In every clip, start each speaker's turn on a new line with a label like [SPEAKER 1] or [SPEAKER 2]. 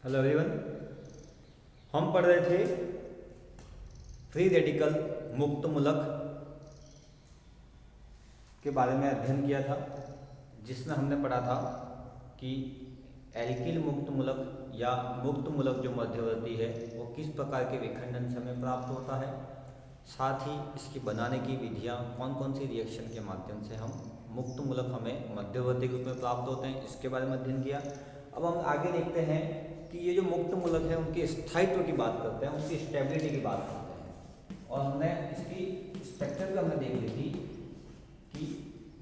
[SPEAKER 1] Hello everyone. हम पढ़ रहे थे फ्री रेडिकल मुक्त मूलक के बारे में अध्ययन किया था, जिसमें हमने पढ़ा था कि एल्किल मुक्त मूलक या मुक्त मूलक जो मध्यवर्ती है वो किस प्रकार के विखंडन से हमें प्राप्त होता है, साथ ही इसकी बनाने की विधियाँ कौन कौन सी रिएक्शन के माध्यम से हम मुक्त मूलक हमें मध्यवर्ती के रूप में प्राप्त होते हैं, इसके बारे में अध्ययन किया। अब हम आगे देखते हैं कि ये जो मुक्त मूलक है उनके स्थायित्व की बात करते हैं, उनकी स्टेबिलिटी की बात करते हैं। और हमने इसकी स्ट्रक्चर भी हमने देख ली थी कि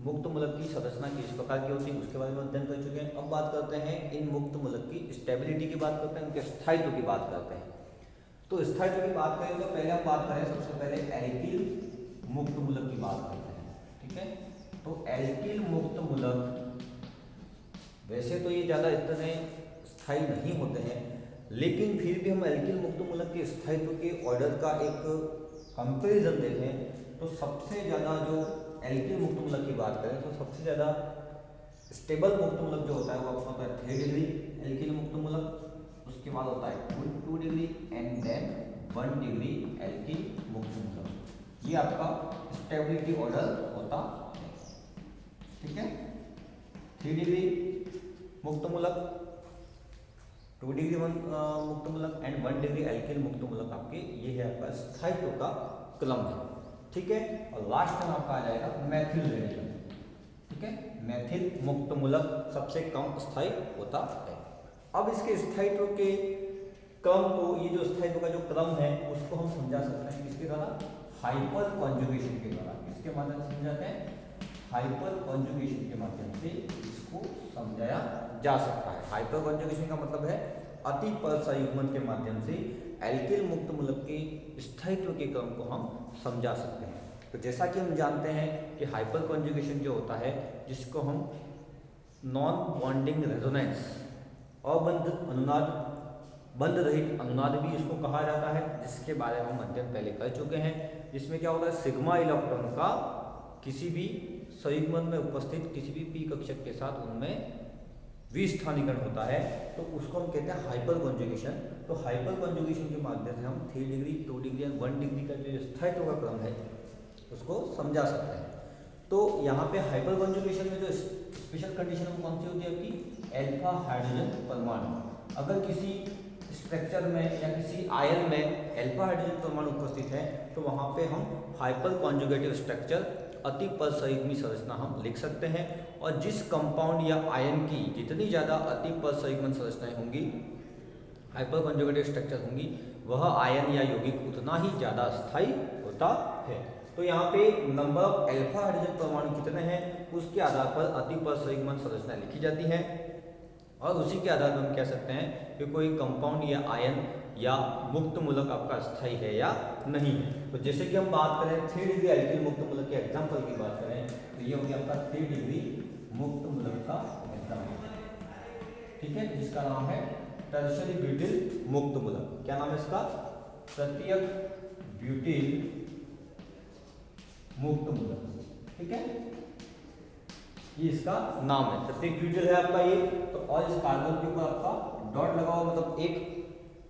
[SPEAKER 1] मुक्त मूलक की संरचना किस प्रकार की होती है, उसके बारे में अध्ययन कर चुके हैं। अब बात करते हैं इन मुक्त मूलक की स्टेबिलिटी की बात करते हैं, उनके स्थायित्व की बात करते हैं। तो स्थायित्व की बात करें तो पहले हम बात करें सबसे पहले एल्किल मुक्त मूलक की बात करते हैं। ठीक है, तो एल्किल मुक्त मूलक वैसे तो ये ज़्यादा इतने स्थायी नहीं होते हैं, लेकिन फिर भी हम एल्किल मुक्त मूलक के स्थायित्व के ऑर्डर का एक कंपैरिजन देखें तो सबसे ज़्यादा जो एल्किल मुक्त मूलक की बात करें तो सबसे ज़्यादा स्टेबल मुक्त मूलक जो होता है वो आपका होता है 3 डिग्री एल्किल मुक्त मूलक, उसके बाद होता है 2 degree and then 1 degree alkyl मुक्त मूलक। ये आपका स्टेबिलिटी ऑर्डर होता है। ठीक है, 3 डिग्री मुक्त मूलक, 2 डिग्री मुक्त मूलक एंड 1 डिग्री एल्किल मुक्त मूलक, आपके ये है आपका स्थायित्व का क्रम है। ठीक है, और लास्ट में आपका आ जाएगा मैथिल रेडिकल। ठीक है, मैथिल मुक्त मूलक सबसे कम स्थायी होता है। अब इसके स्थायित्व के क्रम को, ये जो स्थायित्व का जो क्रम है उसको हम समझा सकते हैं किसके द्वारा, हाइपर कॉन्जुगेशन के द्वारा। किसके माध्यम से समझाते हैं, हाइपर कॉन्जुगेशन के माध्यम से इसको समझाया जा सकता है। हाइपर कॉन्जुगेशन का मतलब है अति पर संयुग्मन के माध्यम से एल्किल मुक्त मूलक के स्थायित्व के क्रम को हम समझा सकते हैं। तो जैसा कि हम जानते हैं कि हाइपर कॉन्जुगेशन जो होता है, जिसको हम नॉन बॉन्डिंग रेजोनेंस, अबंध अनुनाद, बंध रहित अनुनाद भी इसको कहा जाता है, जिसके बारे में हम अध्ययन पहले कर चुके हैं। जिसमें क्या होता है, सिग्मा इलेक्ट्रॉन का किसी भी संयुग्मन में उपस्थित किसी भी पी कक्षक के साथ उनमें विस्थानीकरण होता है, तो उसको हम कहते हैं हाइपर कॉन्जुगेशन। तो हाइपर कॉन्जुगेशन के माध्यम से हम 3 डिग्री 2 डिग्री एंड 1 डिग्री का जो स्थायित्व का क्रम है उसको समझा सकते हैं। तो यहाँ पे हाइपर कॉन्जुगेशन में जो स्पेशल कंडीशन कौन सी होती है आपकी, एल्फा हाइड्रोजन परमाणु। अगर किसी स्ट्रक्चर में या किसी आयन में एल्फा हाइड्रोजन परमाणु उपस्थित है तो वहाँ पे हम हाइपर कॉन्जुगेटिव स्ट्रक्चर, अति पर संयुग्मी संरचना हम लिख सकते हैं। और जिस कंपाउंड या आयन की जितनी ज़्यादा अति पर संयुग्मन संरचनाएं होंगी, हाइपर कॉन्जुगेटिव स्ट्रक्चर होंगी, वह आयन या यौगिक उतना ही ज़्यादा स्थायी होता है। तो यहाँ पे नंबर ऑफ एल्फा हाइड्रोजन परमाणु कितने हैं उसके आधार पर अति पर संयुग्मन संरचना लिखी जाती है, और उसी के आधार पर हम कह सकते हैं कि कोई कंपाउंड या आयन या मुक्त मूलक आपका स्थायी है या नहीं है। तो जैसे कि हम बात करें 3 डिग्री एल्किल मुक्त मूलक के एग्जांपल की बात करें तो ये हो गया आपका 3 डिग्री मुक्त मूलक का एग्जांपल। ठीक है, जिसका नाम है टर्शियरी ब्यूटिल मुक्त मूलक। क्या नाम है इसका, तृतीयक ब्यूटिल मुक्त मूलक। ठीक है, ये इसका नाम है, तृतीयक ब्यूटिल है आपका ये। तो और इस कार्बन के ऊपर आपका डॉट लगा हुआ, मतलब एक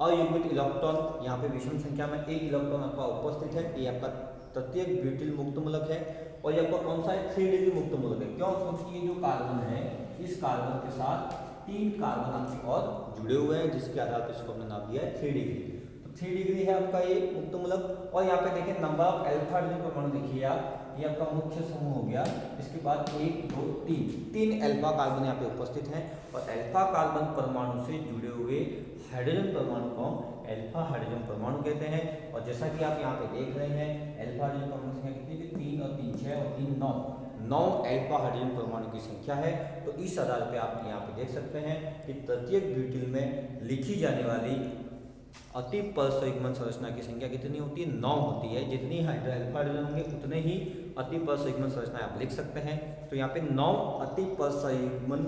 [SPEAKER 1] अयुग्मित इलेक्ट्रॉन, यहाँ पे विषम संख्या में एक इलेक्ट्रॉन आपका उपस्थित है। ये आपका तृतीयक ब्यूटिल मुक्त मूलक है। और ये आपका कौन सा है, 3 डिग्री मुक्त मूलक है। क्यों, क्योंकि ये जो कार्बन है इस कार्बन के साथ 3 कार्बन आपके और जुड़े हुए हैं, जिसके आधार पर इसको हमने नाम दिया है 3 डिग्री। तो 3 डिग्री है आपका ये मुक्त मूलक। और यहाँ पे देखिए नंबर ऑफ एल्फा हाइड्रोजन परमाणु देखिए आप, ये आपका मुख्य समूह हो गया। इसके बाद 1 2 3 एल्फा कार्बन यहाँ पे उपस्थित हैं, और एल्फा कार्बन परमाणु से जुड़े हुए हाइड्रोजन परमाणु को हम एल्फा हाइड्रोजन परमाणु कहते हैं। और जैसा कि आप यहाँ पे देख रहे हैं, एल्फा हाइड्रोजन परमाणु संख्या कितनी है, 3 और 3 6 और 3 9 एल्फा हाइड्रोजन परमाणु की संख्या है। तो इस आधार पे आप यहाँ पे देख सकते हैं कि तृतीयक ब्यूटिल में लिखी जाने वाली अति पर संयुग्मन संरचना की संख्या कितनी होती है, 9 होती है। जितनी एल्फा हाइड्रोजन होंगे उतने ही अति पर संयुग्मन संरचना आप लिख सकते हैं। तो यहाँ पे 9 अति पर संयुग्मन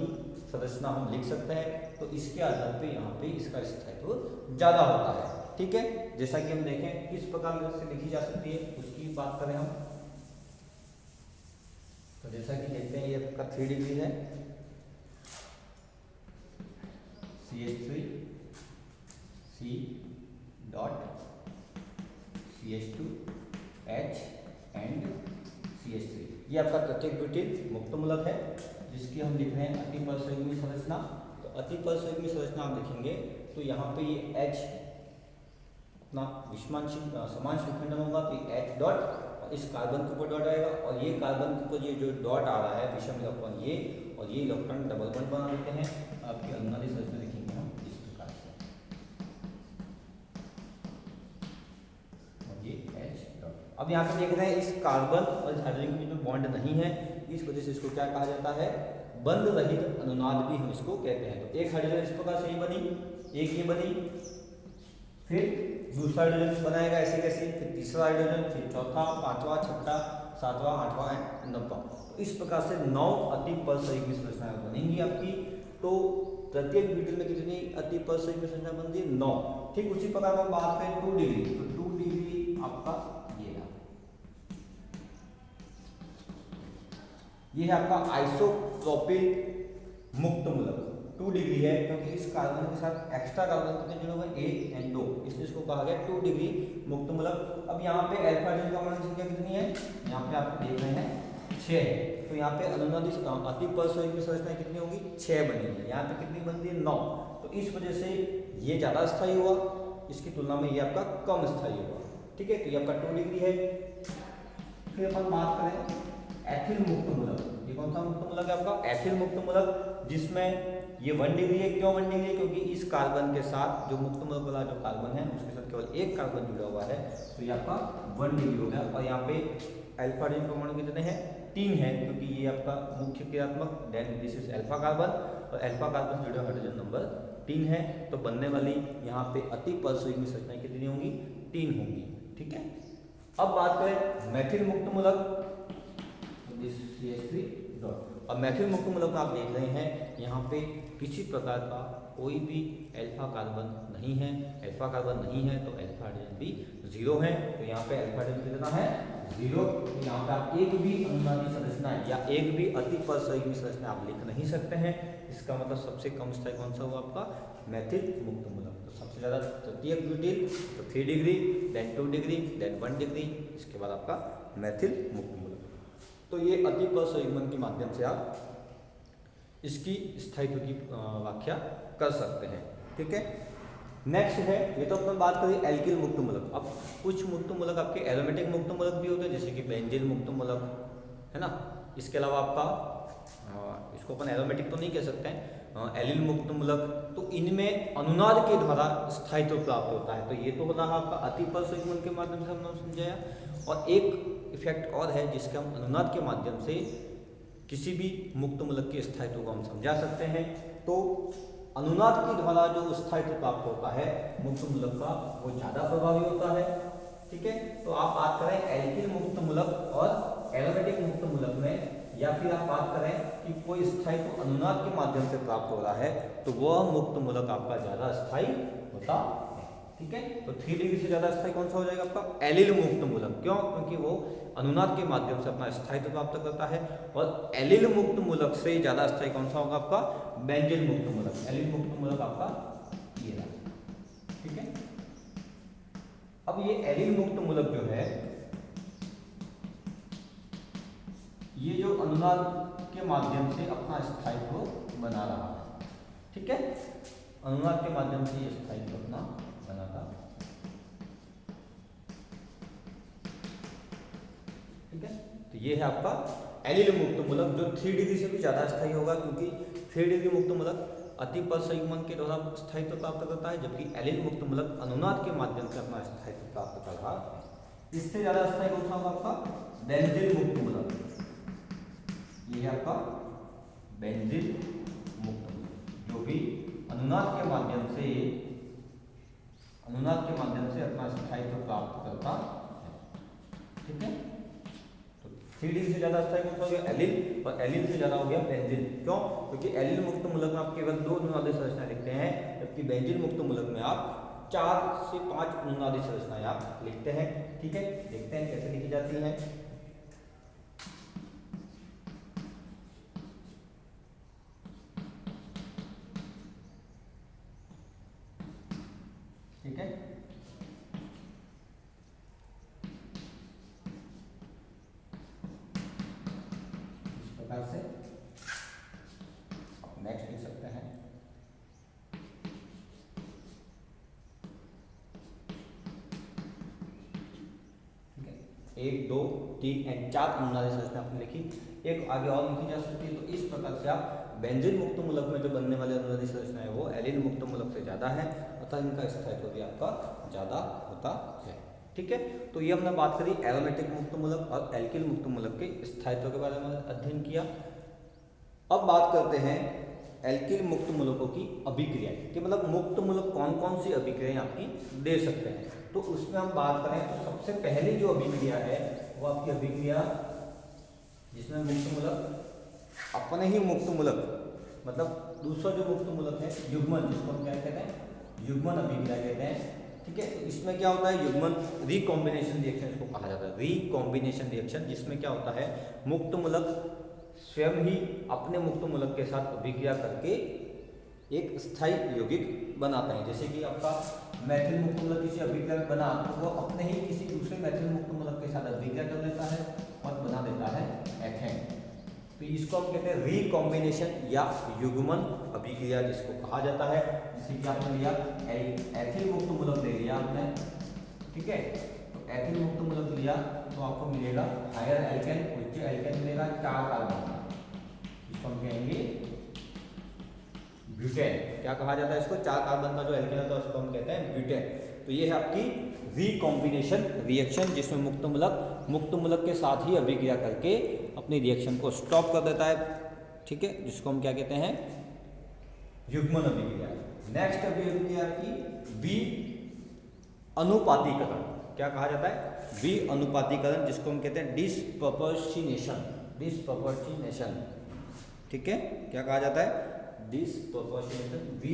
[SPEAKER 1] संरचना हम लिख सकते हैं। तो इसके आधार पे यहाँ पे इसका स्थायित्व ज़्यादा होता है। ठीक है, जैसा कि हम देखें किस प्रकार से लिखी जा सकती है उसकी बात करें हम, तो जैसा कि देखते हैं ये आपका 3 डिग्री है, CH3 C dot CH2 H and CH3। ये आपका प्रत्येक ब्यूटिल मुक्त मूलक है जिसकी हम लिख रहे हैं अति परसयुग्मी संरचना। तो अति परसयुग्मी संरचना आप देखेंगे तो यहाँ पे ये H अपना समान विखंडन होगा तो H डॉट इस कार्बन के ऊपर डॉट आएगा और ये कार्बन के ऊपर ये जो डॉट आ रहा है विषम इलेक्ट्रॉन ये और ये इलेक्ट्रॉन डबल बॉन्ड बना देते हैं। आपकी अनुनादी संरचना देखेंगे हम इस प्रकार से और ये H डॉट। अब यहाँ पे देख रहे हैं इस कार्बन और इस हाइड्रोजन के जो बॉन्ड नहीं है इस वजह से इसको क्या कहा जाता है, बंध रहित अनुनाद भी हम इसको कहते हैं। तो एक हाइड्रोजन इस प्रकार से ही बनी, एक ये बनी, फिर दूसरा हाइड्रोजन बनाएगा ऐसे कैसे, फिर तीसरा हाइड्रोजन, फिर चौथा, पांचवा, छठा, सातवां, आठवां एंड नौवां। तो इस प्रकार से 9 अति परसयुग्मी संरचनाएं बनेंगी आपकी। तो प्रत्येक ब्यूटेन में कितनी अति परसयुग्मी संरचना बनती है, 9। ठीक उसी प्रकार हम बात करें 2 डिग्री, तो 2 डिग्री आपका ये है आपका आइसोप्रोपिल मुक्त मूलक। 2 डिग्री है क्योंकि इस कार्बन के साथ एक्स्ट्रा कार्बन कितने जुड़े हुए हैं, 1 एंड 2, इसलिए इसको कहा गया 2 डिग्री मुक्त मूलक। अब यहाँ पे अल्फा हाइड्रोजन का परमाणु संख्या कितनी है, यहाँ पे आप देख रहे हैं 6 है। तो यहाँ पे अनुनादी अति परसयुग्मी संरचना कितनी होगी, 6 बनेगी। यहाँ पे कितनी बनती है, 9। तो इस वजह से ये ज़्यादा स्थायी हुआ, इसकी तुलना में ये आपका कम स्थायी हुआ। ठीक है, तो ये आपका 2 डिग्री है। फिर अपन बात करें एथिल मुक्त मूलक। ये कौन सा मुक्त मूलक है आपका, एथिल मुक्त मूलक, जिसमें ये 1 डिग्री है। क्यों 1 डिग्री है, क्योंकि इस कार्बन के साथ जो मुक्त मूलक वाला जो कार्बन है उसके साथ केवल एक कार्बन जुड़ा हुआ है, तो ये आपका 1 डिग्री हो गया। और यहाँ पे अल्फा हाइड्रोजन परमाणु कितने हैं, 3 है, क्योंकि ये आपका मुख्य क्रियात्मक, then this is alpha carbon, और अल्फा कार्बन जुड़ा हाइड्रोजन नंबर 3 है। तो बनने वाली यहाँ पे अति परसयुग्मी संरचनाएं कितनी होंगी, 3 होंगी। ठीक है, अब बात करें मैथिल मुक्त मूलक, CH3 डॉट। अब मैथिल मुक्त मूलक में आप देख रहे हैं यहाँ पे किसी प्रकार का कोई भी अल्फा कार्बन नहीं है, अल्फा कार्बन नहीं है तो अल्फा हाइड्रोजन भी 0 है। तो यहाँ पे अल्फा हाइड्रोजन कितना है, 0। तो यहाँ पे आप एक भी अनुनादी संरचना या एक भी अति परसयुग्मी संरचना आप लिख नहीं सकते हैं। इसका मतलब सबसे कम स्थायी कौन सा हुआ आपका, मैथिल मुक्त मूलक। तो सबसे ज़्यादा तृतीयक ब्यूटिल तो 3 degree, then 2 degree, then 1 degree, इसके बाद आपका मैथिल मुक्त मूलक। तो ये अति परसयुग्मन के माध्यम से आप इसकी स्थायित्व की व्याख्या कर सकते हैं। ठीक है, नेक्स्ट है, ये तो अपन बात करें एल्किल मुक्त मूलक। अब कुछ मुक्त मूलक आपके एरोमेटिक मुक्त मूलक भी होते हैं, जैसे कि बेंजीन मुक्त मूलक है ना। इसके अलावा आपका इसको अपन एरोमेटिक तो नहीं कह सकते हैं, एलिल मुक्त मूलक। तो इनमें अनुनाद के द्वारा स्थायित्व प्राप्त होता है। तो ये तो होता है आपका अति परसयुग्मन के माध्यम से हमने समझाया। और एक इफेक्ट और है जिसके हम अनुनाद के माध्यम से किसी भी मुक्त मूलक के स्थायित्व को हम समझा सकते हैं। तो अनुनाद के द्वारा जो स्थायित्व प्राप्त होता है मुक्त मूलक का, वो ज़्यादा प्रभावी होता है। ठीक है, तो आप बात करें एल्किल मुक्त मूलक और एरोमेटिक मुक्त मूलक में, या फिर आप बात करें कि कोई स्थायित्व अनुनाद के माध्यम से प्राप्त हो रहा है, तो वह मुक्त मूलक आपका ज़्यादा स्थायी होता है। ठीक है, तो 3 डिग्री से ज़्यादा स्थायी कौन सा हो जाएगा आपका, एलिल मुक्त मूलक। क्यों, क्योंकि वो अनुनाद के माध्यम से अपना स्थायित्व प्राप्त करता है। और एलिल मुक्त मूलक से ज़्यादा स्थायी कौन सा होगा आपका, बेंजीन मुक्त मूलक। एलिल मुक्त मूलक आपका ये रहा। ठीक है, अब ये एलिल मुक्त मूलक जो है, ये जो अनुनाद के माध्यम से अपना स्थायित्व बना रहा है। ठीक है, अनुनाद के माध्यम से ये स्थायित्व अपना बनाता है। ठीक है, तो ये है आपका एलिल मुक्त मूलक, जो 3 डिग्री से भी ज़्यादा स्थायी होगा, क्योंकि 3 डिग्री मुक्त मूलक अति परसयुग्मन के द्वारा स्थायित्व प्राप्त करता है, जबकि एलिल मुक्त मूलक अनुनाद के माध्यम से अपना स्थायित्व प्राप्त कर रहा है। इससे ज़्यादा स्थायी कौन सा होगा आपका, बेंजीन मुक्त मूलक। ये है आपका बेंजीन मुक्त मूलक, जो भी अनुनाद के माध्यम से अपना स्थायित्व प्राप्त करता है। ठीक है, तो 3 डिग्री से ज़्यादा स्थायी कौन सा हो गया, एलिल, और एलिल से ज़्यादा हो गया बेंजीन। क्यों, क्योंकि एलिल मुक्त मूलक में आप केवल 2 अनुनादी संरचनाएं लिखते हैं, जबकि बेंजीन मुक्त मूलक में आप 4 से 5 अनुनादी संरचनाएं आप लिखते हैं। ठीक है, देखते हैं कैसे लिखी जाती हैं। ठीक है। इस प्रकार से आप नेक्स्ट लिख सकते हैं। ठीक है, 1 2 3 एंड 4 अनुनादी संरचना आपने लिखी। एक आगे और लिखी जा सकती है। तो इस प्रकार से आप बेंजीन मुक्त मूलक में जो बनने वाले अनुनादी संरचना है वो एलिन मुक्त मूलक से ज़्यादा है, अतः इनका स्थायित्व भी आपका ज़्यादा होता है। ठीक है, तो ये हमने बात करी एरोमेटिक मुक्त मूलक और एल्किल मुक्त मूलक के स्थायित्व के बारे में अध्ययन किया। अब बात करते हैं एल्किल मुक्त मूलकों की अभिक्रिया कि मतलब मुक्त मूलक कौन कौन सी अभिक्रियाएं आपकी दे सकते हैं। तो उसमें हम बात करें तो सबसे पहली जो अभिक्रिया है वो आपकी अभिक्रिया जिसमें मुक्त मूलक अपने ही मुक्त मूलक मतलब दूसरा जो मुक्त मूलक है युग्मन, जिसको हम क्या कहते हैं, युग्मन अभिक्रिया कहते हैं। ठीक है, तो इसमें क्या होता है, युग्मन रिकॉम्बिनेशन रिएक्शन इसको कहा जाता है, रिकॉम्बिनेशन रिएक्शन, जिसमें क्या होता है मुक्त मूलक स्वयं ही अपने मुक्त मूलक के साथ अभिक्रिया करके एक स्थायी यौगिक बनाते हैं। जैसे कि आपका मैथिल मुक्त मूलक किसी अभिक्रिया में बना तो वो अपने ही किसी दूसरे मैथिल मुक्त मूलक के साथ अभिक्रिया कर लेता है और बना देता है एथेन। तो इसको हम कहते हैं रिकॉम्बिनेशन या युग्मन अभिक्रिया जिसको कहा जाता है। जैसे कि आपने लिया एथिल मुक्त मूलक ले लिया आपने, ठीक है, तो एथिल मुक्त मूलक लिया तो आपको मिलेगा हायर एल्केन, उच्च एल्केन मिलेगा 4 कार्बन का, इसको हम कहेंगे ब्यूटेन। क्या कहा जाता है इसको, 4 कार्बन का जो एल्केन होता है उसको हम कहते हैं ब्यूटेन। तो ये है आपकी रिकॉम्बिनेशन रिएक्शन जिसमें मुक्त मूलक के साथ ही अभिक्रिया करके अपनी रिएक्शन को स्टॉप कर देता है। ठीक है, जिसको हम क्या कहते हैं, युग्मन अभिक्रिया। नेक्स्ट अभिक्रिया आपकी वि अनुपातीकरण। क्या कहा जाता है, वि अनुपातीकरण, जिसको हम कहते हैं डिस्प्रपोर्शनेशन, डिस्प्रपोर्शनेशन। ठीक है, क्या कहा जाता है, डिस्प्रपोर्शनेशन, वि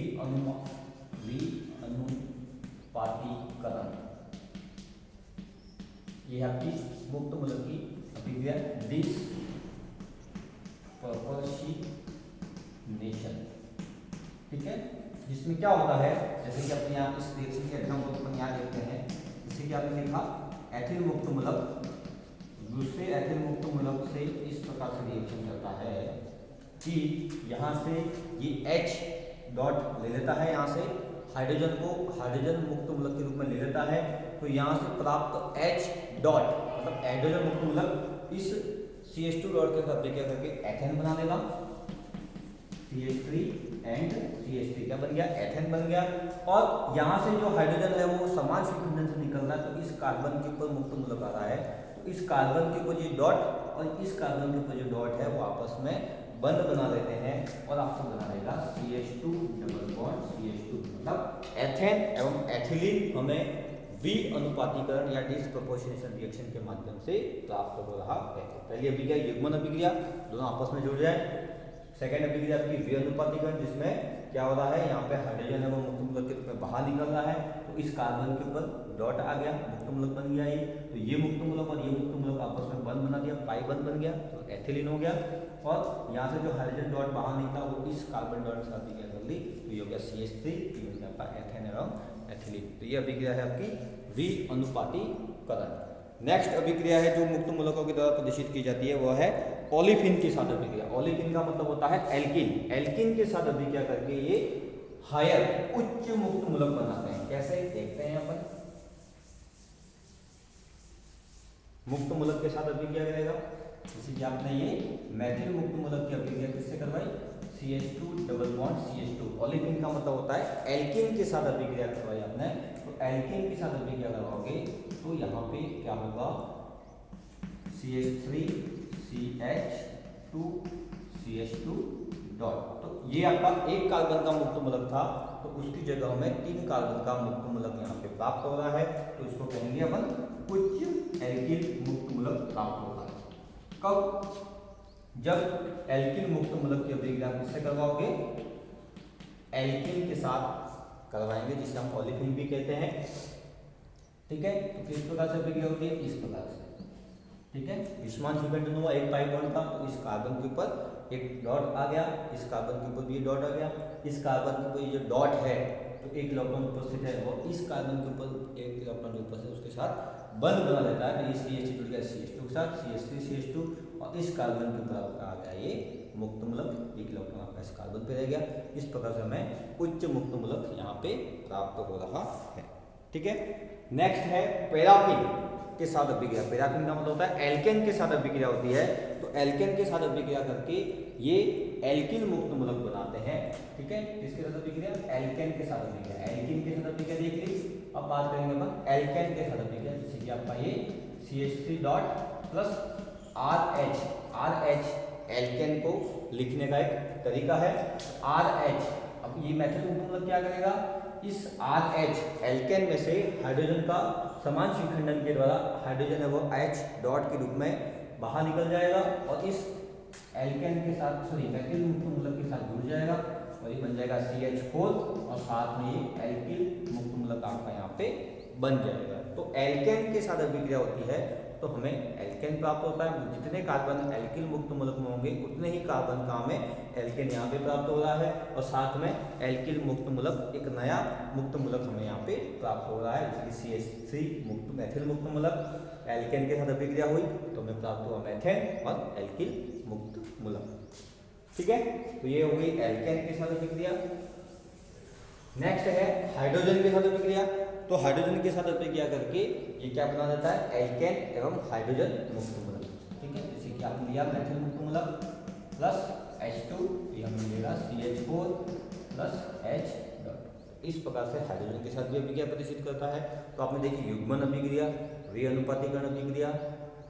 [SPEAKER 1] अनुपातीकरण। ये आपकी मुक्त मूलक की अभिक्रिया डिस्प्रपोर्शनेशन। ठीक है, जिसमें क्या होता है, जैसे कि अपने यहाँ इस रिएक्शन के एग्जाम्पल को अपन यहाँ देखते हैं। जैसे कि आपने लिखा एथिल मुक्त मूलक दूसरे एथिल मुक्त मूलक से इस प्रकार से रिएक्शन करता है कि यहाँ से ये H डॉट ले लेता है, यहाँ से हाइड्रोजन को हाइड्रोजन मुक्त मूलक के रूप में ले लेता है। तो यहाँ से प्राप्त H डॉट मतलब हाइड्रोजन मुक्त मूलक इस CH2 डॉट के साथ अभिक्रिया करके एथेन बना लेगा। CH3 एंड CH3 क्या बन गया, एथेन बन गया। और यहाँ से जो हाइड्रोजन है वो समान विखंडन से निकल रहा है, तो इस कार्बन के ऊपर मुक्त मूलक आ रहा है, तो इस कार्बन के ऊपर ये डॉट और इस कार्बन के ऊपर जो डॉट है वो आपस में बंध बना लेते हैं और आपको बना देगा CH2 डबल बॉन्ड CH2, मतलब एथेन एवं एथिलीन हमें वि अनुपातीकरण या डिस्प्रपोर्शनेशन रिएक्शन के माध्यम से प्राप्त हो रहा है। पहली अभिक्रिया युग्मन अभिक्रिया, दोनों आपस में जुड़ जाए। सेकेंड अभिक्रिया आपकी वि अनुपातीकरण, जिसमें क्या हो रहा है, यहाँ पे हाइड्रोजन है वो मुक्त मूलक के रूप में बाहर निकल रहा है, तो इस कार्बन के ऊपर डॉट आ गया, मुक्त मूलक बन गया ये। तो ये मुक्त मूलक और ये मुक्त मूलक आपस में बंध बना दिया, पाई बंध बन गया, तो एथिलीन हो गया। और यहाँ से जो हाइड्रोजन डॉट बाहर निकला वो इस कार्बन डॉट के साथ अभिक्रिया कर ली, तो ये हो गया CH3, ये हो गया आपका एथेन एवं एथिलीन। तो ये अभिक्रिया है आपकी वि अनुपातीकरण। नेक्स्ट अभिक्रिया है जो मुक्त मूलकों के द्वारा प्रदर्शित की जाती है वो है ओलिफिन के साथ अभिक्रिया। ओलिफिन का मतलब होता है एल्किन, एल्किन के साथ अभिक्रिया करके ये हायर उच्च मुक्त मूलक बनाते हैं। कैसे देखते हैं अपन, मुक्त मूलक के साथ अभिक्रिया करेगा, जैसे कि आपने ये मैथिल मुक्त मूलक की अभिक्रिया किससे करवाई, CH2 double bond CH2। Olefin का मतलब होता है एल्किन के साथ अभिक्रिया करवाई आपने, तो एल्किन के साथ अभिक्रिया करवाओगे तो यहाँ पे क्या होगा, CH3 CH2 CH2 डॉट। तो ये आपका एक कार्बन का मुक्त मूलक था, तो उसकी जगह हमें 3 कार्बन का मुक्त मूलक यहाँ पे प्राप्त हो रहा है, तो इसको कहेंगे अपन उच्च एल्किल मुक्त मूलक प्राप्त होगा। कब, जब एल्किल मुक्त मूलक की अभिक्रिया किससे करवाओगे, एल्किन के साथ करवाएंगे, जिसे हम ओलिफिन भी कहते हैं। ठीक है, तो किस प्रकार से अभिक्रिया होती है, इस प्रकार से। ठीक है, युष्मान विखंडन हुआ, एक पाई बॉन्ड था, तो इस कार्बन के ऊपर एक डॉट आ गया, इस कार्बन के ऊपर भी डॉट आ गया, इस कार्बन के ऊपर ये जो डॉट है जो एक इलेक्ट्रॉन उपस्थित है वो इस कार्बन के ऊपर एक इलेक्ट्रॉन जो उपस्थित है उसके साथ बंध बना देता है। तो ये CH जुड़ गया CH2 के साथ, CH3 CH2, और इस कार्बन के ऊपर आपका आ गया ये मुक्त मूलक, एक इलेक्ट्रॉन आपका इस कार्बन पे रह गया। इस प्रकार से हमें उच्च मुक्त मूलक यहाँ पे प्राप्त हो रहा है। ठीक है, नेक्स्ट है पैराफिन के साथ अभिक्रिया। पैराफिन का मतलब होता है एल्केन के साथ अभिक्रिया होती है। तो एल्केन के साथ अभिक्रिया करके ये एल्किल मुक्त मूलक बनाते हैं। ठीक है, किसके साथ अभिक्रिया? एल्केन के साथ अभिक्रिया। एल्किन के साथ अभिक्रिया देख ली। अब बात करेंगे अपन एल्केन के साथ अभिक्रिया, जैसे कि आपका ये CH3 dot plus RH alkene को लिखने का एक तरीका है। RH, अब ये मेथड मुक्त मूलक क्या करेगा? इस RH एल्केन में से हाइड्रोजन का समान विखंडन के द्वारा हाइड्रोजन है वो H डॉट के रूप में बाहर निकल जाएगा और इस एल्केन के साथ एल्किल मुक्त मूलक के साथ जुड़ जाएगा और ये बन जाएगा CH4 और साथ में ये एल्किल मुक्त मूलक आपका यहाँ पे बन जाएगा। तो एल्केन के साथ अभिक्रिया होती है तो हमें एल्केन प्राप्त होता है। जितने कार्बन एल्किल मुक्त मूलक में होंगे उतने ही कार्बन का हमें एल्केन यहाँ पे प्राप्त हो रहा है और साथ में एल्किल मुक्त मूलक एक नया मुक्त मूलक हमें यहाँ पे प्राप्त हो रहा है, जैसे कि CH3 मुक्त मेथिल मुक्त मूलक एल्केन के साथ अभिक्रिया हुई तो हमें प्राप्त हुआ मेथेन और एल्किल मुक्त मूलक। ठीक है, तो ये हो गई एल्केन के साथ अभिक्रिया। नेक्स्ट है हाइड्रोजन के साथ अभिक्रिया। तो हाइड्रोजन के साथ अभिक्रिया करके ये क्या बना देता है? एल्केन एवं हाइड्रोजन मुक्त मूलक। ठीक है, जैसे कि आपने लिया मेथिल मुक्त मूलक प्लस H2, ये हमें मिलेगा CH4 प्लस H डॉट। इस प्रकार से हाइड्रोजन के साथ भी अभिक्रिया प्रदर्शित करता है। तो आपने देखी युग्मन अभिक्रिया, विअनुपातीकरण अभिक्रिया,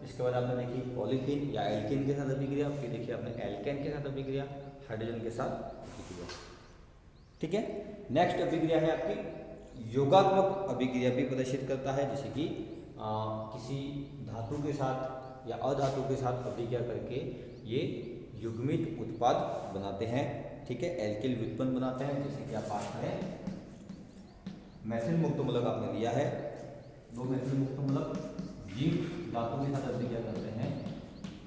[SPEAKER 1] इसके बाद आपने देखी पॉलीफिन या एल्केन के साथ अभिक्रिया, फिर देखिए आपने एल्केन के साथ अभिक्रिया, हाइड्रोजन के साथ अभिक्रिया। ठीक है, नेक्स्ट अभिक्रिया है आपकी योगात्मक अभिक्रिया भी प्रदर्शित करता है, जैसे कि किसी धातु के साथ या अधातु के साथ अभिक्रिया करके ये युग्मित उत्पाद बनाते हैं। ठीक है, एल्किल व्युत्पन्न बनाते हैं। जैसे कि आप बात करें मेथिल मुक्त मूलक आपने लिया है, दो मेथिल मुक्त मूलक जिंक धातु के साथ अभिक्रिया करते हैं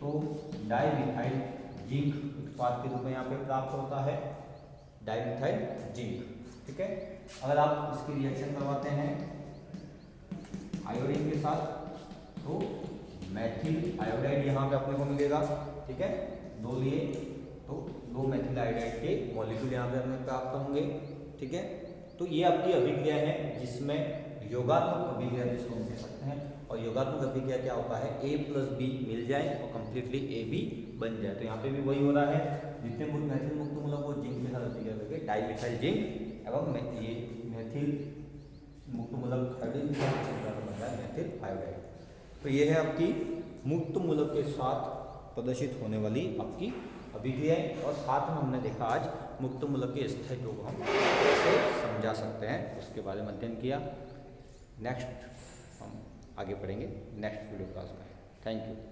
[SPEAKER 1] तो डाइमिथाइल जिंक उत्पाद के रूप में यहाँ पे प्राप्त होता है, डाइमिथाइल जिंक। ठीक है, अगर आप इसकी रिएक्शन करवाते हैं आयोडीन के साथ तो मेथिल आयोडाइड यहाँ पे अपने को मिलेगा। ठीक है, दो लिए तो दो मेथिल आयोडाइड के मॉलिक्यूल यहाँ पे हमें प्राप्त होंगे। ठीक है, तो ये आपकी अभिक्रिया है जिसमें योगात्मक अभिक्रिया जिसको हम कह सकते हैं। और योगात्मक अभिक्रिया क्या होता है? A प्लस बी मिल जाए और कंप्लीटली AB बन जाए। तो यहाँ पे भी वही हो रहा है, जितने मेथिल मुक्त मूलक वो जिंक के साथ अभिक्रिया करके डाइमिथाइल जिंक एवं ये मेथिल मुक्त मूलक हाइड्रोजन के साथ बन रहा है मेथिल आयोडाइड। तो ये है आपकी मुक्त मूलक के साथ प्रदर्शित होने वाली आपकी अभिक्रियाएं। और साथ में हमने देखा आज मुक्त मूलक के स्थायित्व को हम कैसे समझा सकते हैं उसके बारे में अध्ययन किया। नेक्स्ट हम आगे पढ़ेंगे नेक्स्ट वीडियो क्लास में। Thank you.